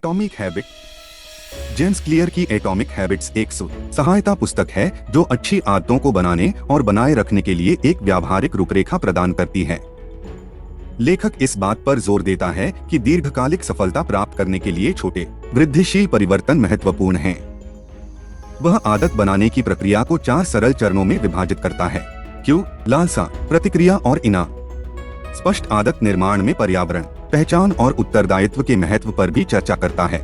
Atomic habit. James Clear की atomic habits एक सहायता पुस्तक है जो अच्छी आदतों को बनाने और बनाए रखने के लिए एक व्यावहारिक रूपरेखा प्रदान करती है। लेखक इस बात पर जोर देता है कि दीर्घकालिक सफलता प्राप्त करने के लिए छोटे वृद्धिशील परिवर्तन महत्वपूर्ण हैं। वह आदत बनाने की प्रक्रिया को 4 सरल चरणों में विभाजित करता है। क्यों, लालसा, प्रतिक्रिया और इनाम। स्पष्ट आदत निर्माण में पर्यावरण, पहचान और उत्तरदायित्व के महत्व पर भी चर्चा करता है।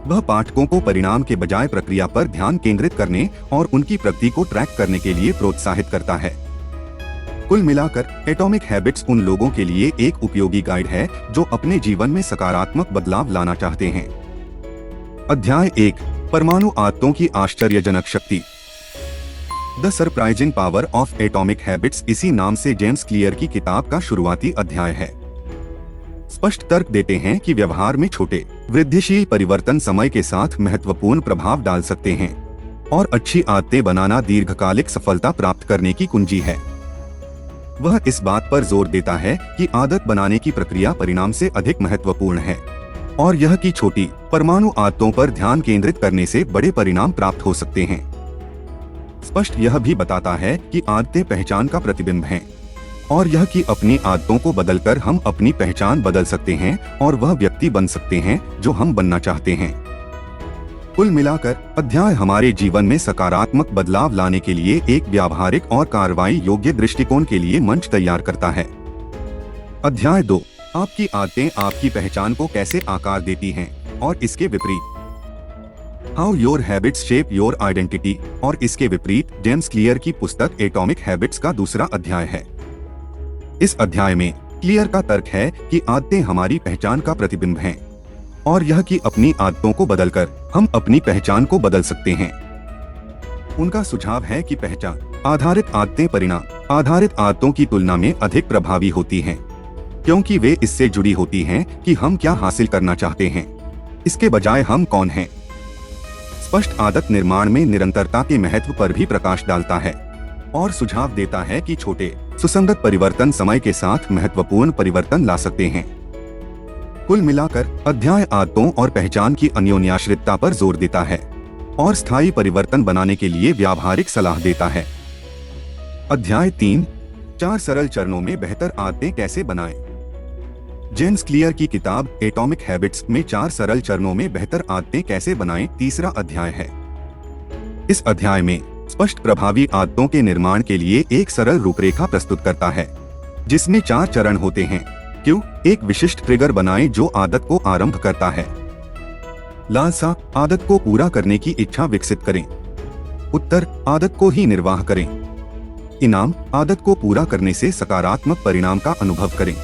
वह पाठकों को परिणाम के बजाय प्रक्रिया पर ध्यान केंद्रित करने और उनकी प्रगति को ट्रैक करने के लिए प्रोत्साहित करता है। कुल मिलाकर एटॉमिक हैबिट्स उन लोगों के लिए एक उपयोगी गाइड है जो अपने जीवन में सकारात्मक बदलाव लाना चाहते हैं। अध्याय 1, परमाणु आदतों की आश्चर्यजनक शक्ति। The surprising power of atomic habits इसी नाम से जेम्स क्लियर की किताब का शुरुआती अध्याय है। स्पष्ट तर्क देते हैं कि व्यवहार में छोटे वृद्धिशील परिवर्तन समय के साथ महत्वपूर्ण प्रभाव डाल सकते हैं और अच्छी आदतें बनाना दीर्घकालिक सफलता प्राप्त करने की कुंजी है। वह इस बात पर जोर देता है कि आदत बनाने की प्रक्रिया परिणाम से अधिक महत्वपूर्ण है और यह कि छोटी परमाणु आदतों पर ध्यान केंद्रित करने से बड़े परिणाम प्राप्त हो सकते हैं। स्पष्ट यह भी बताता है कि आदतें पहचान का प्रतिबिंब हैं और यह कि अपनी आदतों को बदलकर हम अपनी पहचान बदल सकते हैं और वह व्यक्ति बन सकते हैं जो हम बनना चाहते हैं। कुल मिलाकर अध्याय हमारे जीवन में सकारात्मक बदलाव लाने के लिए एक व्यावहारिक और कार्रवाई योग्य दृष्टिकोण के लिए मंच तैयार करता है। अध्याय 2, आपकी आदतें आपकी पहचान को कैसे आकार देती हैं और इसके विपरीत। How your habits shape your identity और इसके विपरीत जेम्स क्लियर की पुस्तक एटॉमिक हैबिट्स का दूसरा अध्याय है। इस अध्याय में क्लियर का तर्क है कि आदतें हमारी पहचान का प्रतिबिंब हैं और यह कि अपनी आदतों को बदलकर हम अपनी पहचान को बदल सकते हैं। उनका सुझाव है कि पहचान आधारित आदतें परिणाम आधारित आदतों की तुलना में अधिक प्रभावी होती हैं, क्योंकि वे इससे जुड़ी होती हैं कि हम क्या हासिल करना चाहते हैं, इसके बजाय हम कौन हैं। स्पष्ट आदत निर्माण में निरंतरता के महत्व पर भी प्रकाश डालता है और सुझाव देता है कि छोटे सुसंगत परिवर्तन समय के साथ महत्वपूर्ण परिवर्तन ला सकते हैं। कुल मिलाकर अध्याय आदतों और पहचान की अन्योन्याश्रितता पर जोर देता है और स्थायी परिवर्तन बनाने के लिए व्यावहारिक सलाह देता है। अध्याय 3, 4 सरल चरणों में बेहतर आदतें कैसे बनाएं। जेम्स क्लियर की किताब एटॉमिक हैबिट्स में 4 सरल चरणों में बेहतर आदतें कैसे बनाएं तीसरा अध्याय है। इस अध्याय में स्पष्ट प्रभावी आदतों के निर्माण के लिए एक सरल रूपरेखा प्रस्तुत करता है जिसमें 4 चरण होते हैं। क्यों, एक विशिष्ट ट्रिगर बनाएं जो आदत को आरंभ करता है। लालसा, आदत को पूरा करने की इच्छा विकसित करें। उत्तर, आदत को ही निर्वाह करें। इनाम, आदत को पूरा करने से सकारात्मक परिणाम का अनुभव करें।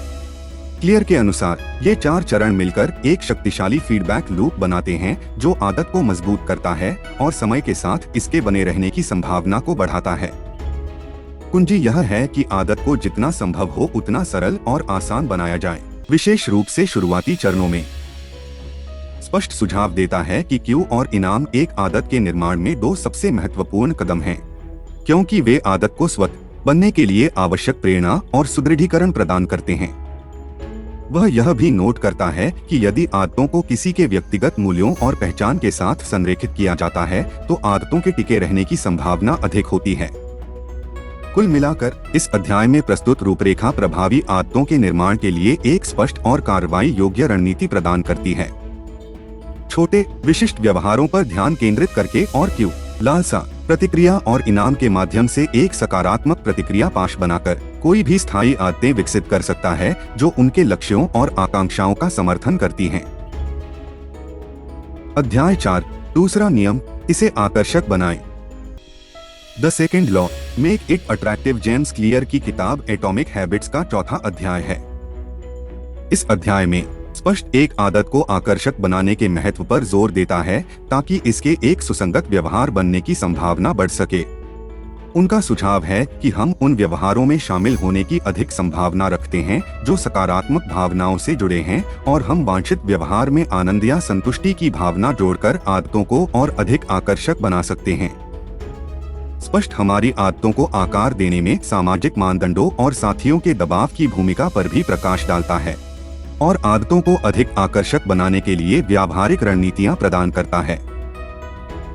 क्लियर के अनुसार ये 4 चरण मिलकर एक शक्तिशाली फीडबैक लूप बनाते हैं जो आदत को मजबूत करता है और समय के साथ इसके बने रहने की संभावना को बढ़ाता है। कुंजी यह है कि आदत को जितना संभव हो उतना सरल और आसान बनाया जाए, विशेष रूप से शुरुआती चरणों में। स्पष्ट सुझाव देता है कि क्यू और इनाम एक आदत के निर्माण में 2 सबसे महत्वपूर्ण कदम हैं, क्योंकि वे आदत को स्वतः बनने के लिए आवश्यक प्रेरणा और सुदृढ़ीकरण प्रदान करते हैं। वह यह भी नोट करता है कि यदि आदतों को किसी के व्यक्तिगत मूल्यों और पहचान के साथ संरेखित किया जाता है तो आदतों के टिके रहने की संभावना अधिक होती है। कुल मिलाकर इस अध्याय में प्रस्तुत रूपरेखा प्रभावी आदतों के निर्माण के लिए एक स्पष्ट और कार्रवाई योग्य रणनीति प्रदान करती है। छोटे विशिष्ट व्यवहारों पर ध्यान केंद्रित करके और क्यू, लालसा, प्रतिक्रिया और इनाम के माध्यम से एक सकारात्मक प्रतिक्रिया पाश बनाकर कोई भी स्थायी आदतें विकसित कर सकता है जो उनके लक्ष्यों और आकांक्षाओं का समर्थन करती हैं। अध्याय 4, दूसरा नियम, इसे आकर्षक बनाएं। The second law, make it attractive. James Clear की किताब एटॉमिक हैबिट्स का चौथा अध्याय है। इस अध्याय में स्पष्ट एक आदत को आकर्षक बनाने के महत्व पर जोर देता है ताकि इसके एक सुसंगत व्यवहार बनने की संभावना बढ़ सके। उनका सुझाव है कि हम उन व्यवहारों में शामिल होने की अधिक संभावना रखते हैं जो सकारात्मक भावनाओं से जुड़े हैं और हम वांछित व्यवहार में आनंद या संतुष्टि की भावना जोड़कर आदतों को और अधिक आकर्षक बना सकते हैं। स्पष्ट हमारी आदतों को आकार देने में सामाजिक मानदंडों और साथियों के दबाव की भूमिका पर भी प्रकाश डालता है और आदतों को अधिक आकर्षक बनाने के लिए व्यावहारिक रणनीतियां प्रदान करता है।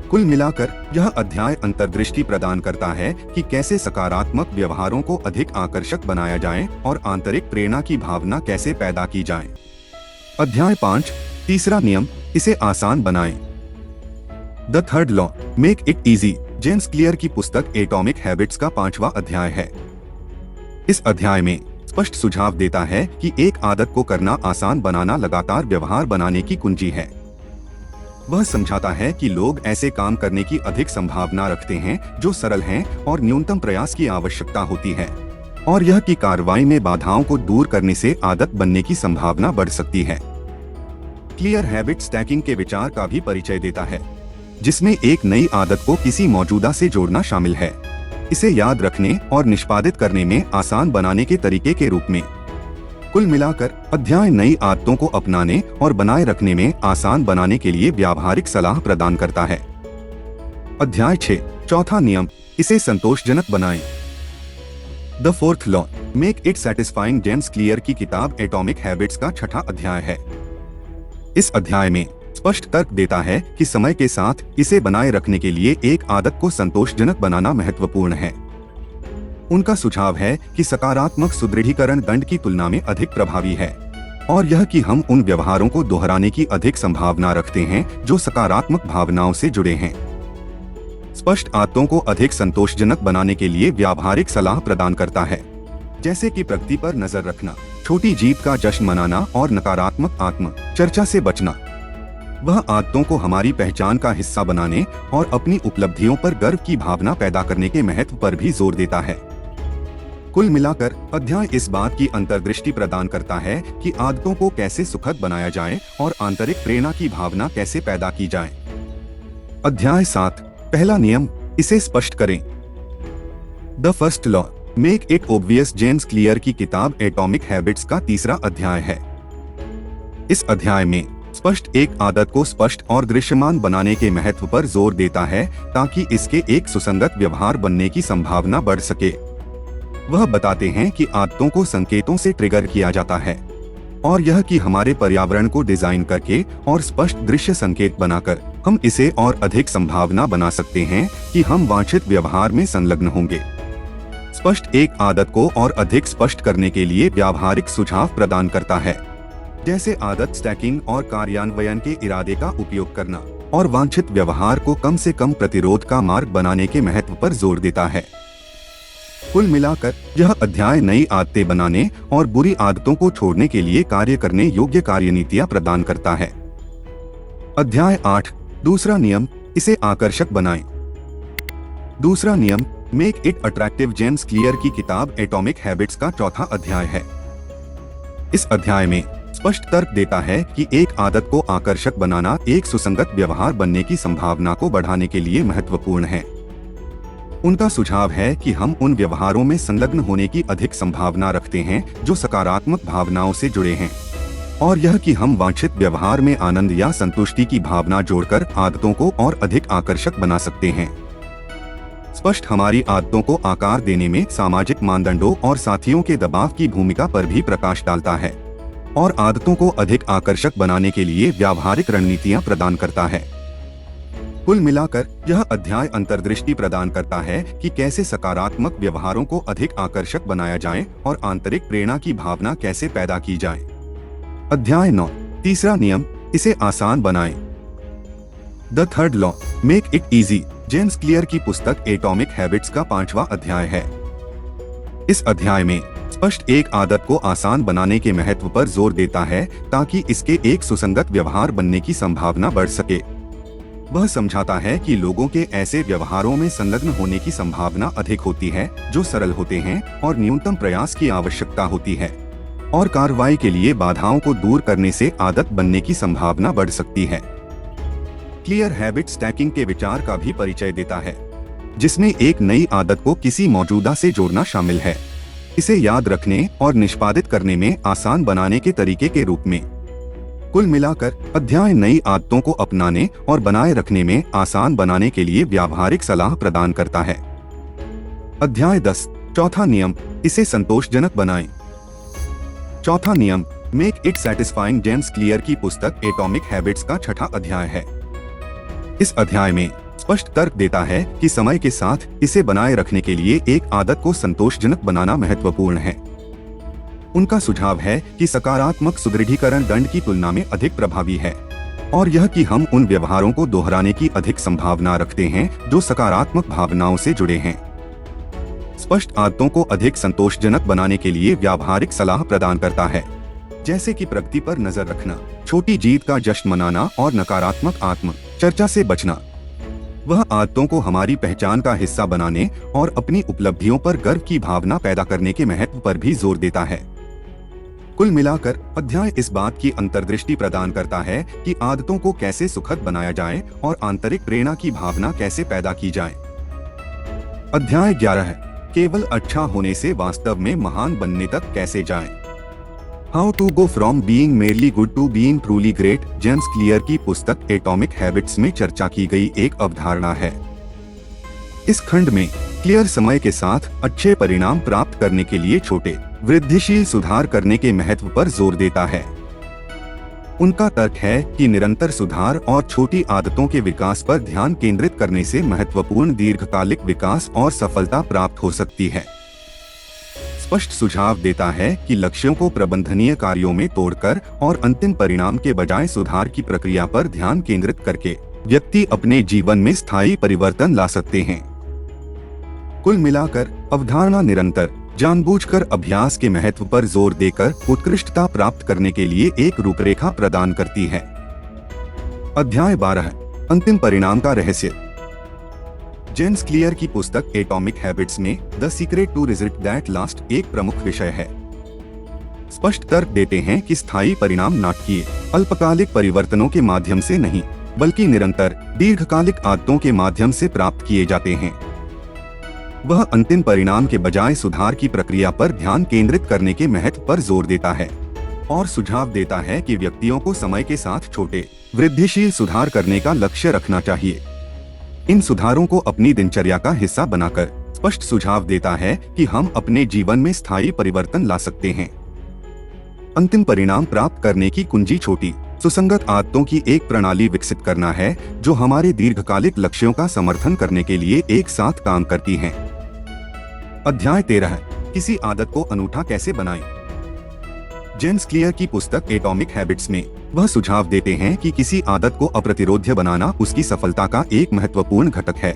कुल मिलाकर यह अध्याय अंतर्दृष्टि प्रदान करता है कि कैसे सकारात्मक व्यवहारों को अधिक आकर्षक बनाया जाए और आंतरिक प्रेरणा की भावना कैसे पैदा की जाए। अध्याय 5, तीसरा नियम, इसे आसान बनाएं। The third law, make it easy, James Clear की पुस्तक एटॉमिक हैबिट्स का 5वां अध्याय है। इस अध्याय में स्पष्ट सुझाव देता है कि एक आदत को करना आसान बनाना लगातार व्यवहार बनाने की कुंजी है। वह समझाता है कि लोग ऐसे काम करने की अधिक संभावना रखते हैं जो सरल हैं और न्यूनतम प्रयास की आवश्यकता होती है, और यह कि कार्रवाई में बाधाओं को दूर करने से आदत बनने की संभावना बढ़ सकती है। क्लियर हैबिट स्टैकिंग के विचार का भी परिचय देता है, जिसमें एक नई आदत को किसी मौजूदा से जोड़ना शामिल है, इसे याद रखने और निष्पादित करने में आसान बनाने के तरीके के रूप में। कुल मिलाकर अध्याय नई आदतों को अपनाने और बनाए रखने में आसान बनाने के लिए व्यावहारिक सलाह प्रदान करता है। अध्याय 6, चौथा नियम, इसे संतोषजनक बनाएं। The fourth law, make it satisfying, James Clear की किताब एटॉमिक हैबिट्स का 6ठा अध्याय है। इस अध्याय में स्पष्ट तर्क देता है कि समय के साथ इसे बनाए रखने के लिए एक आदत को संतोषजनक बनाना महत्वपूर्ण है। उनका सुझाव है कि सकारात्मक सुदृढ़ीकरण दंड की तुलना में अधिक प्रभावी है, और यह कि हम उन व्यवहारों को दोहराने की अधिक संभावना रखते हैं जो सकारात्मक भावनाओं से जुड़े हैं। स्पष्ट आदतों को अधिक संतोषजनक बनाने के लिए व्यावहारिक सलाह प्रदान करता है, जैसे कि प्रगति पर नजर रखना, छोटी जीत का जश्न मनाना और नकारात्मक आत्म चर्चा से बचना। वह आदतों को हमारी पहचान का हिस्सा बनाने और अपनी उपलब्धियों पर गर्व की भावना पैदा करने के महत्व पर भी जोर देता है। कुल मिलाकर अध्याय इस बात की अंतर्दृष्टि प्रदान करता है कि आदतों को कैसे सुखद बनाया जाए और आंतरिक प्रेरणा की भावना कैसे पैदा की जाए। अध्याय 7, पहला नियम, इसे स्पष्ट करें। The first law, make it obvious, James Clear की किताब एटॉमिक हैबिट्स का 3रा अध्याय है। इस अध्याय में स्पष्ट एक आदत को स्पष्ट और दृश्यमान बनाने के महत्व पर जोर देता है ताकि इसके एक सुसंगत व्यवहार बनने की संभावना बढ़ सके। वह बताते हैं कि आदतों को संकेतों से ट्रिगर किया जाता है, और यह कि हमारे पर्यावरण को डिजाइन करके और स्पष्ट दृश्य संकेत बनाकर हम इसे और अधिक संभावना बना सकते हैं कि हम वांछित व्यवहार में संलग्न होंगे। स्पष्ट एक आदत को और अधिक स्पष्ट करने के लिए व्यावहारिक सुझाव प्रदान करता है, जैसे आदत स्टैकिंग और कार्यान्वयन के इरादे का उपयोग करना, और वांछित व्यवहार को कम से कम प्रतिरोध का मार्ग बनाने के महत्व पर जोर देता है। कुल मिलाकर यह अध्याय नई आदतें बनाने और बुरी आदतों को छोड़ने के लिए कार्य करने योग्य कार्यनीतियां प्रदान करता है। अध्याय 8, दूसरा नियम, इसे आकर्षक बनाएं। दूसरा नियम, make it attractive, James Clear की किताब एटॉमिक हैबिट्स का 4था अध्याय है। इस अध्याय में स्पष्ट तर्क देता है कि एक आदत को आकर्षक बनाना एक सुसंगत व्यवहार बनने की संभावना को बढ़ाने के लिए महत्वपूर्ण है। उनका सुझाव है कि हम उन व्यवहारों में संलग्न होने की अधिक संभावना रखते हैं जो सकारात्मक भावनाओं से जुड़े हैं, और यह कि हम वांछित व्यवहार में आनंद या संतुष्टि की भावना जोड़कर आदतों को और अधिक आकर्षक बना सकते हैं। स्पष्ट हमारी आदतों को आकार देने में सामाजिक मानदंडों और साथियों के दबाव की भूमिका पर भी प्रकाश डालता है, और आदतों को अधिक आकर्षक बनाने के लिए व्यावहारिक रणनीतियां प्रदान करता है। कुल मिलाकर यह अध्याय अंतर्दृष्टि प्रदान करता है कि कैसे सकारात्मक व्यवहारों को अधिक आकर्षक बनाया जाए और आंतरिक प्रेरणा की भावना कैसे पैदा की जाए। अध्याय 9, तीसरा नियम, इसे आसान बनाएं। The third law, make it easy, James Clear की पुस्तक एटॉमिक हैबिट्स का 5वां अध्याय है। इस अध्याय में स्पष्ट एक आदत को आसान बनाने के महत्व पर जोर देता है ताकि इसके एक सुसंगत व्यवहार बनने की संभावना बढ़ सके। वह समझाता है कि लोगों के ऐसे व्यवहारों में संलग्न होने की संभावना अधिक होती है जो सरल होते हैं और न्यूनतम प्रयास की आवश्यकता होती है, और कार्रवाई के लिए बाधाओं को दूर करने से आदत बनने की संभावना बढ़ सकती है। क्लियर हैबिट स्टैकिंग के विचार का भी परिचय देता है, जिसमें एक नई आदत को किसी मौजूदा से जोड़ना शामिल है, इसे याद रखने और निष्पादित करने में आसान बनाने के तरीके के रूप में। कुल मिलाकर अध्याय नई आदतों को अपनाने और बनाए रखने में आसान बनाने के लिए व्यावहारिक सलाह प्रदान करता है। अध्याय 10, चौथा नियम, इसे संतोषजनक बनाएं। चौथा नियम, make it satisfying James Clear की पुस्तक एटॉमिक हैबिट्स का छठा अध्याय है। इस अध्याय में स्पष्ट तर्क देता है कि समय के साथ इसे बनाए रखने के लिए एक आदत को संतोषजनक बनाना महत्वपूर्ण है। उनका सुझाव है कि सकारात्मक सुदृढ़ीकरण दंड की तुलना में अधिक प्रभावी है और यह कि हम उन व्यवहारों को दोहराने की अधिक संभावना रखते हैं जो सकारात्मक भावनाओं से जुड़े हैं। स्पष्ट आदतों को अधिक संतोषजनक बनाने के लिए व्यावहारिक सलाह प्रदान करता है, जैसे कि प्रगति पर नजर रखना, छोटी जीत का जश्न मनाना और नकारात्मक आत्म चर्चा से बचना। वह आदतों को हमारी पहचान का हिस्सा बनाने और अपनी उपलब्धियों पर गर्व की भावना पैदा करने के महत्व पर भी जोर देता है। कुल मिलाकर अध्याय इस बात की अंतर्दृष्टि प्रदान करता है कि आदतों को कैसे सुखद बनाया जाए और आंतरिक प्रेरणा की भावना कैसे पैदा की जाए। अध्याय 11 है, केवल अच्छा होने से वास्तव में महान बनने तक कैसे जाएं। How to go from being merely good to being truly great James Clear की पुस्तक एटॉमिक हैबिट्स में चर्चा की गई एक अवधारणा है। इस खंड में क्लियर समय के साथ अच्छे परिणाम प्राप्त करने के लिए छोटे वृद्धिशील सुधार करने के महत्व पर जोर देता है। उनका तर्क है कि निरंतर सुधार और छोटी आदतों के विकास पर ध्यान केंद्रित करने से महत्वपूर्ण दीर्घकालिक विकास और सफलता प्राप्त हो सकती है। स्पष्ट सुझाव देता है कि लक्ष्यों को प्रबंधनीय कार्यों में तोड़कर और अंतिम परिणाम के बजाय सुधार की प्रक्रिया पर ध्यान केंद्रित करके व्यक्ति अपने जीवन में स्थायी परिवर्तन ला सकते हैं। कुल मिलाकर अवधारणा निरंतर जानबूझकर अभ्यास के महत्व पर जोर देकर उत्कृष्टता प्राप्त करने के लिए एक रूपरेखा प्रदान करती है। अध्याय 12, अंतिम परिणाम का रहस्य। जेम्स क्लियर की पुस्तक एटॉमिक हैबिट्स में the secret to result that last एक प्रमुख विषय है। स्पष्ट तर्क देते हैं कि स्थायी परिणाम नाटकीय अल्पकालिक परिवर्तनों के माध्यम से नहीं, बल्कि निरंतर दीर्घकालिक आदतों के माध्यम से प्राप्त किए जाते हैं। वह अंतिम परिणाम के बजाय सुधार की प्रक्रिया पर ध्यान केंद्रित करने के महत्व पर जोर देता है और सुझाव देता है कि व्यक्तियों को समय के साथ छोटे वृद्धिशील सुधार करने का लक्ष्य रखना चाहिए। इन सुधारों को अपनी दिनचर्या का हिस्सा बनाकर स्पष्ट सुझाव देता है कि हम अपने जीवन में स्थायी परिवर्तन ला सकते हैं। अंतिम परिणाम प्राप्त करने की कुंजी छोटी सुसंगत आदतों की एक प्रणाली विकसित करना है जो हमारे दीर्घकालिक लक्ष्यों का समर्थन करने के लिए एक साथ काम करती हैं। अध्याय 13 है, किसी आदत को अनूठा कैसे बनाएं। जेम्स क्लियर की पुस्तक एटॉमिक हैबिट्स में वह सुझाव देते हैं कि किसी आदत को अप्रतिरोध्य बनाना उसकी सफलता का एक महत्वपूर्ण घटक है।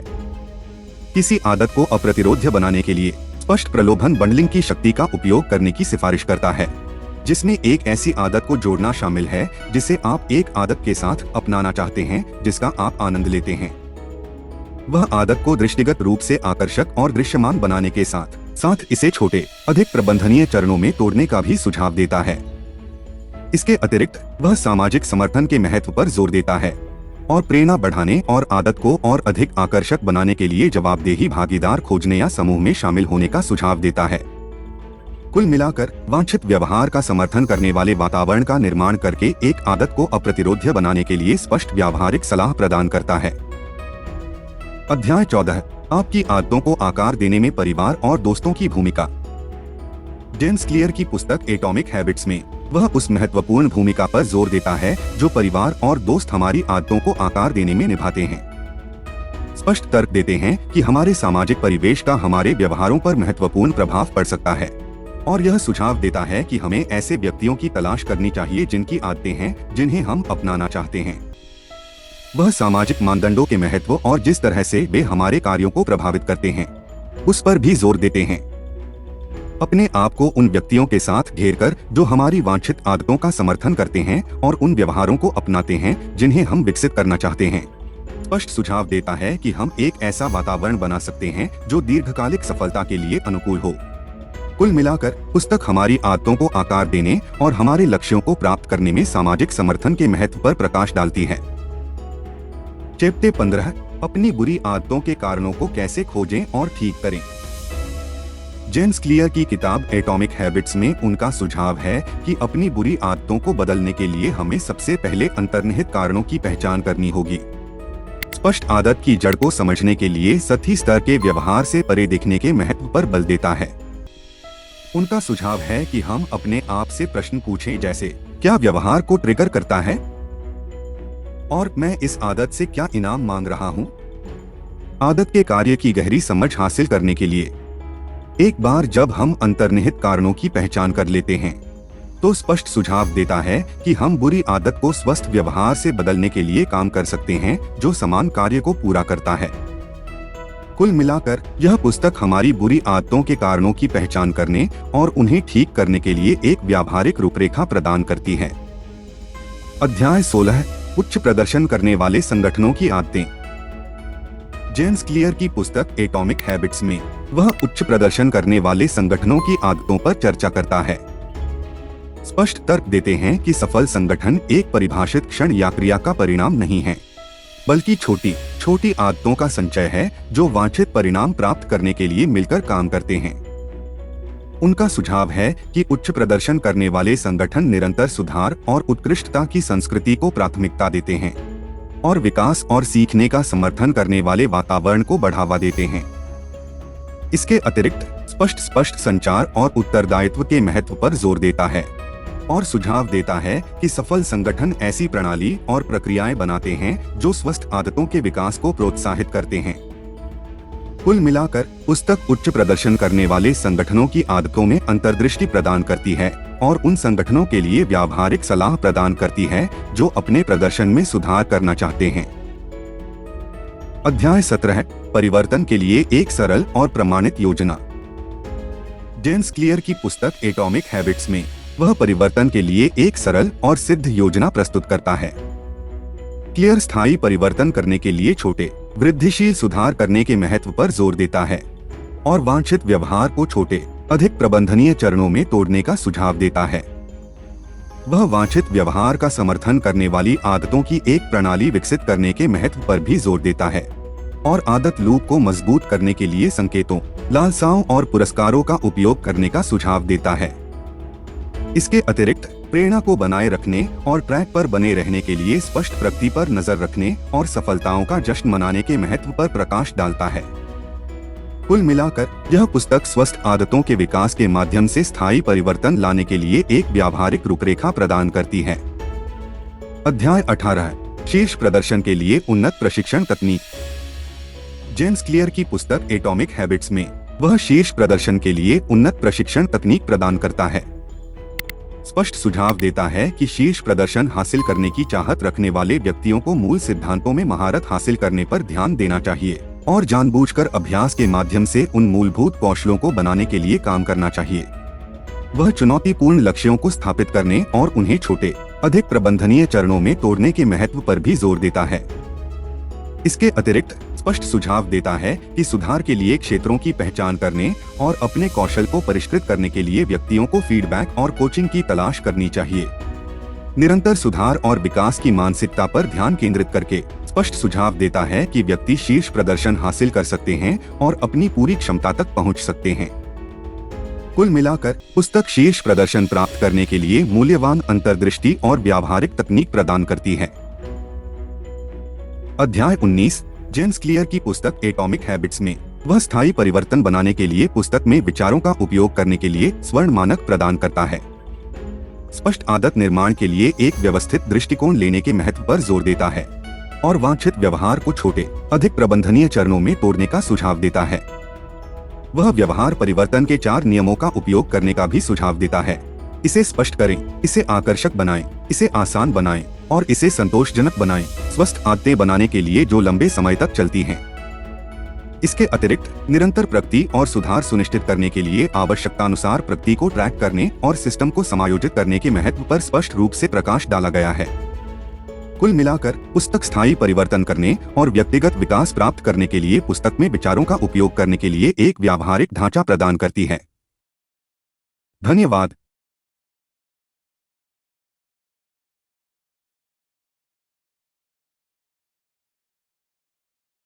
किसी आदत को अप्रतिरोध्य बनाने के लिए स्पष्ट प्रलोभन बंडलिंग की शक्ति का उपयोग करने की सिफारिश करता है, जिसमें एक ऐसी आदत को जोड़ना शामिल है जिसे आप एक आदत के साथ अपनाना चाहते हैं जिसका आप आनंद लेते हैं। वह आदत को दृष्टिगत रूप से आकर्षक और दृश्यमान बनाने के साथ साथ इसे छोटे अधिक प्रबंधनीय चरणों में तोड़ने का भी सुझाव देता है। इसके अतिरिक्त वह सामाजिक समर्थन के महत्व पर जोर देता है और प्रेरणा बढ़ाने और आदत को और अधिक आकर्षक बनाने के लिए जवाबदेही भागीदार खोजने या समूह में शामिल होने का सुझाव देता है। कुल मिलाकर वांछित व्यवहार का समर्थन करने वाले वातावरण का निर्माण करके एक आदत को अप्रतिरोध्य बनाने के लिए स्पष्ट व्यावहारिक सलाह प्रदान करता है। अध्याय 14, आपकी आदतों को आकार देने में परिवार और दोस्तों की भूमिका। जेम्स क्लियर की पुस्तक एटॉमिक हैबिट्स में वह उस महत्वपूर्ण भूमिका पर जोर देता है जो परिवार और दोस्त हमारी आदतों को आकार देने में निभाते हैं। स्पष्ट तर्क देते हैं कि हमारे सामाजिक परिवेश का हमारे व्यवहारों पर महत्वपूर्ण प्रभाव पड़ सकता है और यह सुझाव देता है कि हमें ऐसे व्यक्तियों की तलाश करनी चाहिए जिनकी आदतें हैं जिन्हें हम अपनाना चाहते हैं। वह सामाजिक मानदंडों के महत्व और जिस तरह से वे हमारे कार्यों को प्रभावित करते हैं उस पर भी जोर देते हैं। अपने आप को उन व्यक्तियों के साथ घेरकर जो हमारी वांछित आदतों का समर्थन करते हैं और उन व्यवहारों को अपनाते हैं जिन्हें हम विकसित करना चाहते हैं। स्पष्ट सुझाव देता है कि हम एक ऐसा वातावरण बना सकते हैं जो दीर्घकालिक सफलता के लिए अनुकूल हो। कुल मिलाकर पुस्तक हमारी आदतों को आकार देने और हमारे लक्ष्यों को प्राप्त करने में सामाजिक समर्थन के महत्व पर प्रकाश डालती है। चैप्टर 15, अपनी बुरी आदतों के कारणों को कैसे खोजें और ठीक करें। जेम्स क्लियर की किताब एटॉमिक हैबिट्स में उनका सुझाव है कि अपनी बुरी आदतों को बदलने के लिए हमें सबसे पहले अंतर्निहित कारणों की पहचान करनी होगी। स्पष्ट आदत की जड़ को समझने के लिए सतही स्तर के व्यवहार से परे देखने के महत्व पर बल देता है। उनका सुझाव है कि हम अपने आप से प्रश्न पूछें, जैसे क्या व्यवहार को ट्रिगर करता है और मैं इस आदत से क्या इनाम मांग रहा हूं। आदत के कार्य की गहरी समझ हासिल करने के लिए एक बार जब हम अंतर्निहित कारणों की पहचान कर लेते हैं तो स्पष्ट सुझाव देता है कि हम बुरी आदत को स्वस्थ व्यवहार से बदलने के लिए काम कर सकते हैं जो समान कार्य को पूरा करता है। कुल मिलाकर यह पुस्तक हमारी बुरी आदतों के कारणों की पहचान करने और उन्हें ठीक करने के लिए एक व्यावहारिक रूपरेखा प्रदान करती है। अध्याय 16 उच्च प्रदर्शन करने वाले संगठनों की आदतें। जेम्स क्लियर की पुस्तक एटॉमिक हैबिट्स में वह उच्च प्रदर्शन करने वाले संगठनों की आदतों पर चर्चा करता है। स्पष्ट तर्क देते हैं कि सफल संगठन एक परिभाषित क्षण या क्रिया का परिणाम नहीं है, बल्कि छोटी छोटी आदतों का संचय है जो वांछित परिणाम प्राप्त करने के लिए मिलकर काम करते हैं। उनका सुझाव है कि उच्च प्रदर्शन करने वाले संगठन निरंतर सुधार और उत्कृष्टता की संस्कृति को प्राथमिकता देते हैं और विकास और सीखने का समर्थन करने वाले वातावरण को बढ़ावा देते हैं। इसके अतिरिक्त स्पष्ट संचार और उत्तरदायित्व के महत्व पर जोर देता है और सुझाव देता है कि सफल संगठन ऐसी प्रणाली और प्रक्रियाएं बनाते हैं जो स्वस्थ आदतों के विकास को प्रोत्साहित करते हैं। कुल मिलाकर पुस्तक उच्च प्रदर्शन करने वाले संगठनों की आदतों में अंतर्दृष्टि प्रदान करती है और उन संगठनों के लिए व्यावहारिक सलाह प्रदान करती है जो अपने प्रदर्शन में सुधार करना चाहते हैं। अध्याय 17 परिवर्तन के लिए एक सरल और प्रमाणित योजना। जेम्स क्लियर की पुस्तक एटॉमिक हैबिट्स में वह परिवर्तन के लिए एक सरल और सिद्ध योजना प्रस्तुत करता है। क्लियर स्थायी परिवर्तन करने के लिए छोटे वृद्धिशील सुधार करने के महत्व पर जोर देता है और वांछित व्यवहार को छोटे अधिक प्रबंधनीय चरणों में तोड़ने का सुझाव देता है। वह वांछित व्यवहार का समर्थन करने वाली आदतों की एक प्रणाली विकसित करने के महत्व पर भी जोर देता है और आदत लूप को मजबूत करने के लिए संकेतों, लालसाओं और पुरस्कारों का उपयोग करने का सुझाव देता है। इसके अतिरिक्त प्रेरणा को बनाए रखने और ट्रैक पर बने रहने के लिए स्पष्ट प्रगति पर नजर रखने और सफलताओं का जश्न मनाने के महत्व पर प्रकाश डालता है। कुल मिलाकर यह पुस्तक स्वस्थ आदतों के विकास के माध्यम से स्थायी परिवर्तन लाने के लिए एक व्यावहारिक रूपरेखा प्रदान करती है। अध्याय 18 शीर्ष प्रदर्शन के लिए उन्नत प्रशिक्षण तकनीक। जेम्स क्लियर की पुस्तक एटॉमिक हैबिट्स में वह शीर्ष प्रदर्शन के लिए उन्नत प्रशिक्षण तकनीक प्रदान करता है। स्पष्ट सुझाव देता है कि शीर्ष प्रदर्शन हासिल करने की चाहत रखने वाले व्यक्तियों को मूल सिद्धांतों में महारत हासिल करने पर ध्यान देना चाहिए और जानबूझकर अभ्यास के माध्यम से उन मूलभूत कौशलों को बनाने के लिए काम करना चाहिए। वह चुनौतीपूर्ण लक्ष्यों को स्थापित करने और उन्हें छोटे अधिक प्रबंधनीय चरणों में तोड़ने के महत्व पर भी जोर देता है। इसके अतिरिक्त स्पष्ट सुझाव देता है कि सुधार के लिए क्षेत्रों की पहचान करने और अपने कौशल को परिष्कृत करने के लिए व्यक्तियों को फीडबैक और कोचिंग की तलाश करनी चाहिए। निरंतर सुधार और विकास की मानसिकता पर ध्यान केंद्रित करके स्पष्ट सुझाव देता है कि व्यक्ति शीर्ष प्रदर्शन हासिल कर सकते हैं और अपनी पूरी क्षमता तक पहुंच सकते हैं। कुल मिलाकर पुस्तक शीर्ष प्रदर्शन प्राप्त करने के लिए मूल्यवान अंतर्दृष्टि और व्यावहारिक तकनीक प्रदान करती है। अध्याय 19 जेम्स क्लियर की पुस्तक एटॉमिक हैबिट्स में वह स्थायी परिवर्तन बनाने के लिए पुस्तक में विचारों का उपयोग करने के लिए स्वर्ण मानक प्रदान करता है। स्पष्ट आदत निर्माण के लिए एक व्यवस्थित दृष्टिकोण लेने के महत्व पर जोर देता है और वांछित व्यवहार को छोटे अधिक प्रबंधनीय चरणों में तोड़ने का सुझाव देता है। वह व्यवहार परिवर्तन के 4 नियमों का उपयोग करने का भी सुझाव देता है। इसे स्पष्ट करें, इसे आकर्षक बनाएं, इसे आसान बनाएं और इसे संतोषजनक बनाएं, स्वस्थ आदतें बनाने के लिए जो लंबे समय तक चलती हैं। इसके अतिरिक्त निरंतर प्रगति और सुधार सुनिश्चित करने के लिए आवश्यकतानुसार प्रगति को ट्रैक करने और सिस्टम को समायोजित करने के महत्व पर स्पष्ट रूप से प्रकाश डाला गया है। कुल मिलाकर पुस्तक स्थायी परिवर्तन करने और व्यक्तिगत विकास प्राप्त करने के लिए पुस्तक में विचारों का उपयोग करने के लिए एक व्यावहारिक ढांचा प्रदान करती है। धन्यवाद।